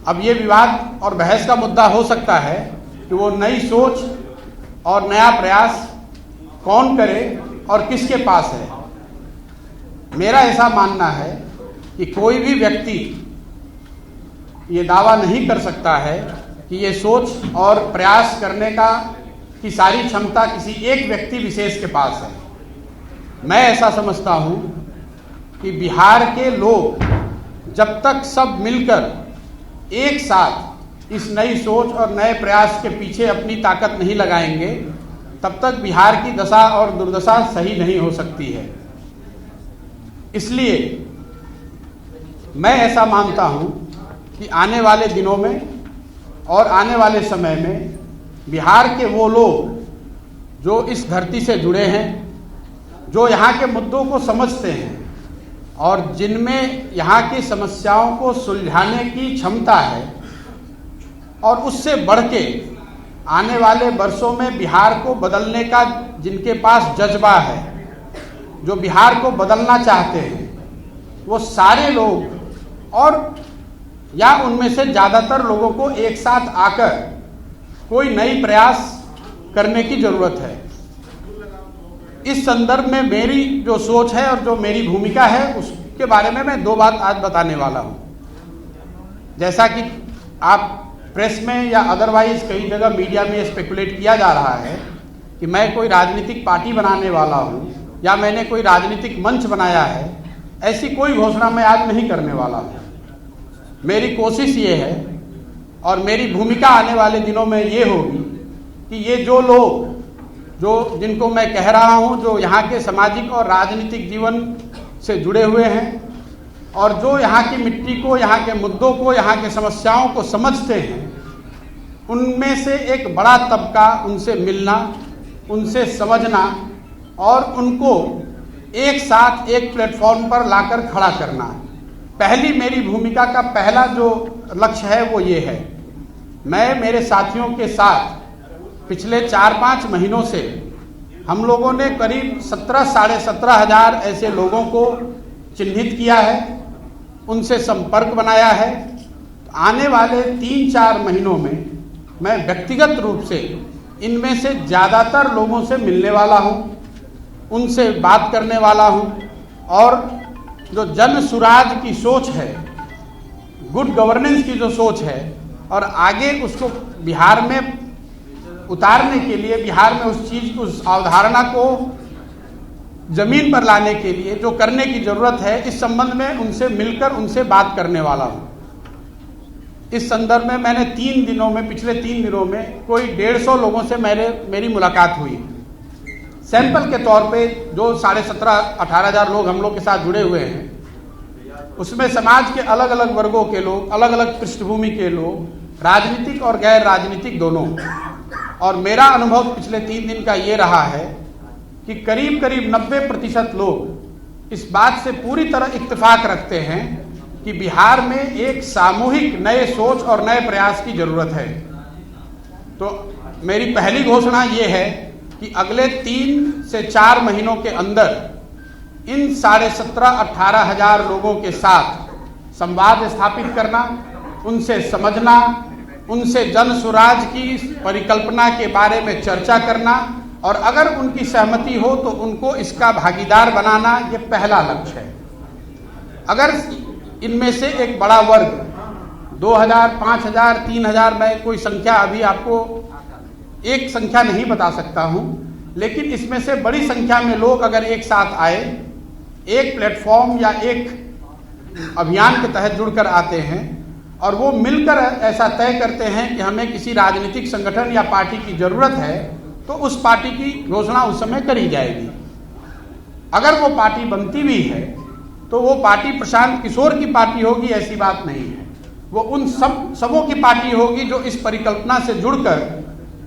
अब ये विवाद और बहस का मुद्दा हो सकता है कि वो नई सोच और नया प्रयास कौन करे और किसके पास है। मेरा ऐसा मानना है कि कोई भी व्यक्ति ये दावा नहीं कर सकता है कि ये सोच और प्रयास करने की सारी क्षमता किसी एक व्यक्ति विशेष के पास है। मैं ऐसा समझता हूँ कि बिहार के लोग जब तक सब मिलकर एक साथ इस नई सोच और नए प्रयास के पीछे अपनी ताकत नहीं लगाएंगे, तब तक बिहार की दशा और दुर्दशा सही नहीं हो सकती है। इसलिए मैं ऐसा मानता हूं कि आने वाले दिनों में और आने वाले समय में बिहार के वो लोग जो इस धरती से जुड़े हैं, जो यहाँ के मुद्दों को समझते हैं और जिनमें यहाँ की समस्याओं को सुलझाने की क्षमता है और उससे बढ़ के आने वाले वर्षों में बिहार को बदलने का जिनके पास जज्बा है, जो बिहार को बदलना चाहते हैं, वो सारे लोग और या उनमें से ज़्यादातर लोगों को एक साथ आकर कोई नई प्रयास करने की जरूरत है। इस संदर्भ में मेरी जो सोच है और जो मेरी भूमिका है उसके बारे में मैं दो बात आज बताने वाला हूँ। जैसा कि आप प्रेस में या अदरवाइज कई जगह मीडिया में स्पेकुलेट किया जा रहा है कि मैं कोई राजनीतिक पार्टी बनाने वाला हूँ या मैंने कोई राजनीतिक मंच बनाया है, ऐसी कोई घोषणा मैं आज नहीं करने वाला हूँ। मेरी कोशिश ये है और मेरी भूमिका आने वाले दिनों में ये होगी कि ये जो लोग जिनको मैं कह रहा हूँ, जो यहाँ के सामाजिक और राजनीतिक जीवन से जुड़े हुए हैं और जो यहाँ की मिट्टी को, यहाँ के मुद्दों को, यहाँ के समस्याओं को समझते हैं, उनमें से एक बड़ा तबका उनसे मिलना, उनसे समझना और उनको एक साथ एक प्लेटफॉर्म पर लाकर खड़ा करना। पहली मेरी भूमिका का पहला जो लक्ष्य है वो ये है, मैं मेरे साथियों के साथ पिछले 4-5 महीनों से हम लोगों ने करीब 17,500 ऐसे लोगों को चिन्हित किया है, उनसे संपर्क बनाया है। आने वाले 3-4 महीनों में मैं व्यक्तिगत रूप से इनमें से ज़्यादातर लोगों से मिलने वाला हूँ, उनसे बात करने वाला हूँ और जो जन सुराज की सोच है, गुड गवर्नेंस की जो सोच है और आगे उसको बिहार में उतारने के लिए, बिहार में उस अवधारणा को जमीन पर लाने के लिए जो करने की जरूरत है, इस संबंध में उनसे मिलकर उनसे बात करने वाला हूँ। इस संदर्भ में मैंने पिछले 3 दिनों में कोई 150 लोगों से मेरी मुलाकात हुई। सैंपल के तौर पे जो 17,500-18,000 लोग हम लोग के साथ जुड़े हुए हैं, उसमें समाज के अलग अलग वर्गों के लोग, अलग अलग पृष्ठभूमि के लोग, राजनीतिक और गैर राजनीतिक दोनों। और मेरा अनुभव पिछले 3 दिन का ये रहा है कि करीब 90% लोग इस बात से पूरी तरह इत्तेफाक रखते हैं कि बिहार में एक सामूहिक नए सोच और नए प्रयास की जरूरत है। तो मेरी पहली घोषणा ये है कि अगले 3 से 4 महीनों के अंदर इन 17,500-18,000 लोगों के साथ संवाद स्थापित करना, उनसे समझना, उनसे जन सुराज की परिकल्पना के बारे में चर्चा करना और अगर उनकी सहमति हो तो उनको इसका भागीदार बनाना, ये पहला लक्ष्य है। अगर इनमें से एक बड़ा वर्ग 2,000, 5,000, 3,000, मैं कोई संख्या अभी आपको एक संख्या नहीं बता सकता हूं, लेकिन इसमें से बड़ी संख्या में लोग अगर एक साथ आए, एक प्लेटफॉर्म या एक अभियान के तहत जुड़कर आते हैं और वो मिलकर ऐसा तय करते हैं कि हमें किसी राजनीतिक संगठन या पार्टी की जरूरत है, तो उस पार्टी की घोषणा उस समय करी जाएगी। अगर वो पार्टी बनती भी है तो वो पार्टी प्रशांत किशोर की पार्टी होगी, ऐसी बात नहीं है। वो उन सबों की पार्टी होगी जो इस परिकल्पना से जुड़कर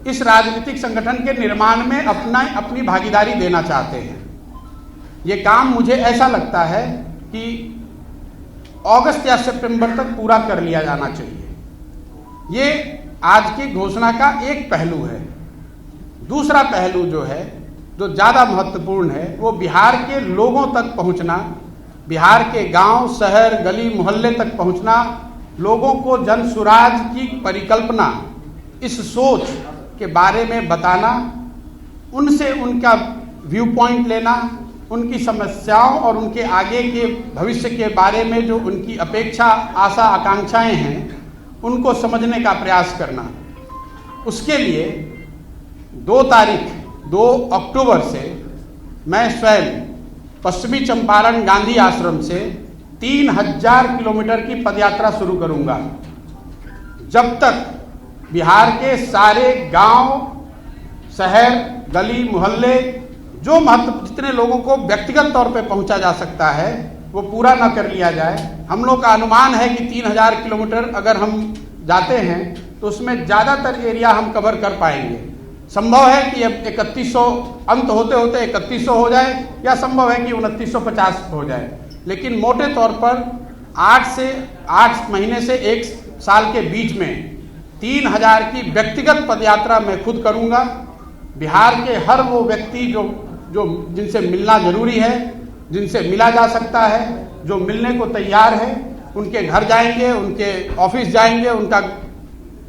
इस राजनीतिक संगठन के निर्माण में अपनी भागीदारी देना चाहते हैं। ये काम मुझे ऐसा लगता है कि अगस्त या सितंबर तक पूरा कर लिया जाना चाहिए। ये आज की घोषणा का एक पहलू है। दूसरा पहलू जो है, जो ज़्यादा महत्वपूर्ण है, वो बिहार के लोगों तक पहुंचना, बिहार के गांव, शहर, गली, मोहल्ले तक पहुंचना लोगों को जन सुराज की परिकल्पना, इस सोच के बारे में बताना, उनसे उनका व्यू पॉइंट लेना, उनकी समस्याओं और उनके आगे के भविष्य के बारे में जो उनकी अपेक्षा, आशा, आकांक्षाएं हैं, उनको समझने का प्रयास करना। उसके लिए 2 अक्टूबर से मैं स्वयं पश्चिमी चंपारण गांधी आश्रम से 3000 किलोमीटर की पदयात्रा शुरू करूंगा। जब तक बिहार के सारे गांव, शहर, गली, मोहल्ले, जो जितने लोगों को व्यक्तिगत तौर पे पहुंचा जा सकता है वो पूरा ना कर लिया जाए। हम लोग का अनुमान है कि 3000 किलोमीटर अगर हम जाते हैं तो उसमें ज़्यादातर एरिया हम कवर कर पाएंगे। संभव है कि अब 3100 अंत होते होते 3100 हो जाए, या संभव है कि 2950 हो जाए, लेकिन मोटे तौर पर 8 महीने से 1 साल के बीच में 3000 की व्यक्तिगत पदयात्रा मैं खुद करूंगा। बिहार के हर वो व्यक्ति जो जिनसे मिलना जरूरी है, जिनसे मिला जा सकता है, जो मिलने को तैयार है, उनके घर जाएंगे, उनके ऑफिस जाएंगे, उनका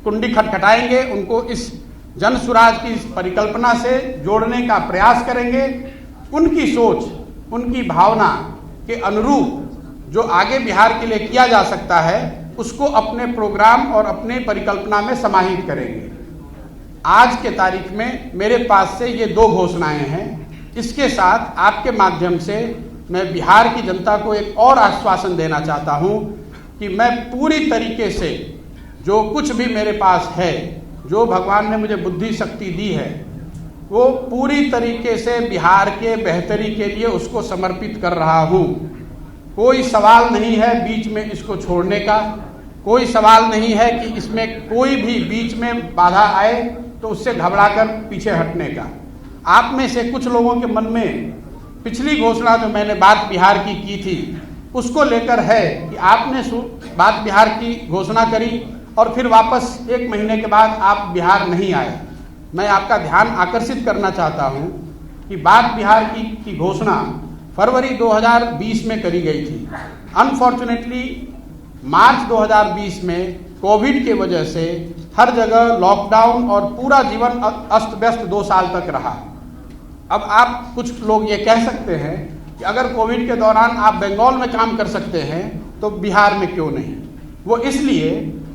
कुंडी खटखटाएंगे, उनको इस जन सुराज की इस परिकल्पना से जोड़ने का प्रयास करेंगे। उनकी सोच, उनकी भावना के अनुरूप जो आगे बिहार के लिए किया जा सकता है उसको अपने प्रोग्राम और अपने परिकल्पना में समाहित करेंगे। आज के तारीख में मेरे पास से ये 2 घोषणाएं हैं। इसके साथ आपके माध्यम से मैं बिहार की जनता को एक और आश्वासन देना चाहता हूं कि मैं पूरी तरीके से जो कुछ भी मेरे पास है, जो भगवान ने मुझे बुद्धि शक्ति दी है, वो पूरी तरीके से बिहार के बेहतरी के लिए उसको समर्पित कर रहा हूं। कोई सवाल नहीं है बीच में इसको छोड़ने का, कोई सवाल नहीं है कि इसमें कोई भी बीच में बाधा आए तो उससे घबराकर पीछे हटने का। आप में से कुछ लोगों के मन में पिछली घोषणा जो मैंने बात बिहार की थी उसको लेकर है कि आपने बात बिहार की घोषणा करी और फिर वापस 1 महीने के बाद आप बिहार नहीं आए। मैं आपका ध्यान आकर्षित करना चाहता हूं कि बात बिहार की घोषणा फरवरी 2020 में करी गई थी। अनफॉर्चुनेटली मार्च 2020 में कोविड के वजह से हर जगह लॉकडाउन और पूरा जीवन अस्त व्यस्त 2 साल तक रहा। अब आप कुछ लोग ये कह सकते हैं कि अगर कोविड के दौरान आप बंगाल में काम कर सकते हैं तो बिहार में क्यों नहीं। वो इसलिए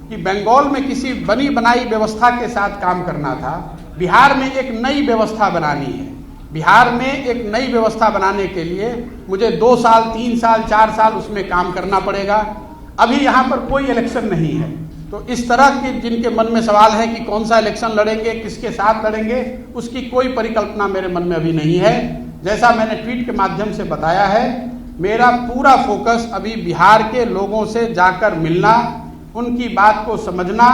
कि बंगाल में किसी बनी बनाई व्यवस्था के साथ काम करना था, बिहार में एक नई व्यवस्था बनानी है। बिहार में एक नई व्यवस्था बनाने के लिए मुझे 2 साल, 3 साल, 4 साल उसमें काम करना पड़ेगा। अभी यहाँ पर कोई इलेक्शन नहीं है, तो इस तरह के जिनके मन में सवाल है कि कौन सा इलेक्शन लड़ेंगे, किसके साथ लड़ेंगे, उसकी कोई परिकल्पना मेरे मन में अभी नहीं है। जैसा मैंने ट्वीट के माध्यम से बताया है, मेरा पूरा फोकस अभी बिहार के लोगों से जाकर मिलना, उनकी बात को समझना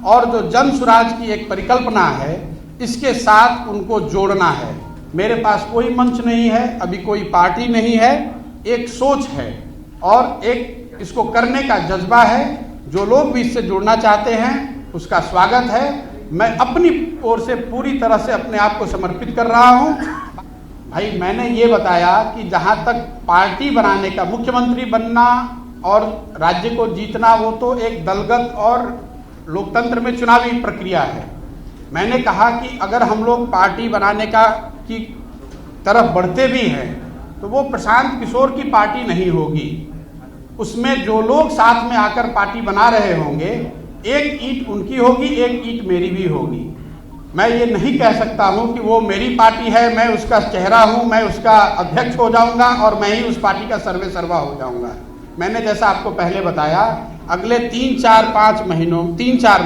और जो जन सुराज की एक परिकल्पना है इसके साथ उनको जोड़ना है। मेरे पास कोई मंच नहीं है, अभी कोई पार्टी नहीं है, एक सोच है और एक इसको करने का जज्बा है। जो लोग भी इससे जुड़ना चाहते हैं उसका स्वागत है। मैं अपनी ओर से पूरी तरह से अपने आप को समर्पित कर रहा हूं। भाई मैंने ये बताया कि जहां तक पार्टी बनाने का, मुख्यमंत्री बनना और राज्य को जीतना वो तो एक दलगत और लोकतंत्र में चुनावी प्रक्रिया है। मैंने कहा कि अगर हम लोग पार्टी बनाने की तरफ बढ़ते भी हैं तो वो प्रशांत किशोर की पार्टी नहीं होगी। उसमें जो लोग साथ में आकर पार्टी बना रहे होंगे, एक ईंट उनकी होगी, एक ईंट मेरी भी होगी। मैं ये नहीं कह सकता हूं कि वो मेरी पार्टी है, मैं उसका चेहरा हूं, मैं उसका अध्यक्ष हो जाऊंगा और मैं ही उस पार्टी का सर्वे सर्वा हो जाऊंगा। मैंने जैसा आपको पहले बताया, अगले 3-4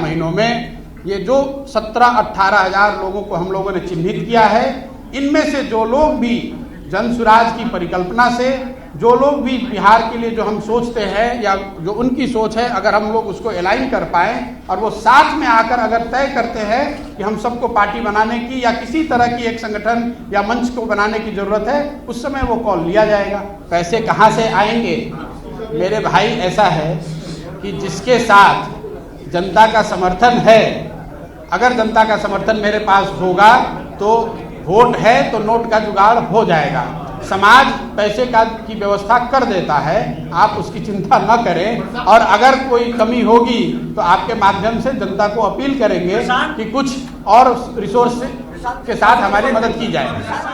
महीनों में ये जो 17-18 हजार लोगों को हम लोगों ने चिन्हित किया है, इनमें से जो लोग भी जन सुराज की परिकल्पना से, जो लोग भी बिहार के लिए जो हम सोचते हैं या जो उनकी सोच है, अगर हम लोग उसको अलाइन कर पाए और वो साथ में आकर अगर तय करते हैं कि हम सबको पार्टी बनाने की या किसी तरह की एक संगठन या मंच को बनाने की जरूरत है, उस समय वो कॉल लिया जाएगा। पैसे कहाँ से आएंगे मेरे भाई? ऐसा है कि जिसके साथ जनता का समर्थन है, अगर जनता का समर्थन मेरे पास होगा तो वोट है तो नोट का जुगाड़ हो जाएगा। समाज पैसे की व्यवस्था कर देता है, आप उसकी चिंता न करें। और अगर कोई कमी होगी तो आपके माध्यम से जनता को अपील करेंगे कि कुछ और रिसोर्स के साथ हमारी मदद की जाए।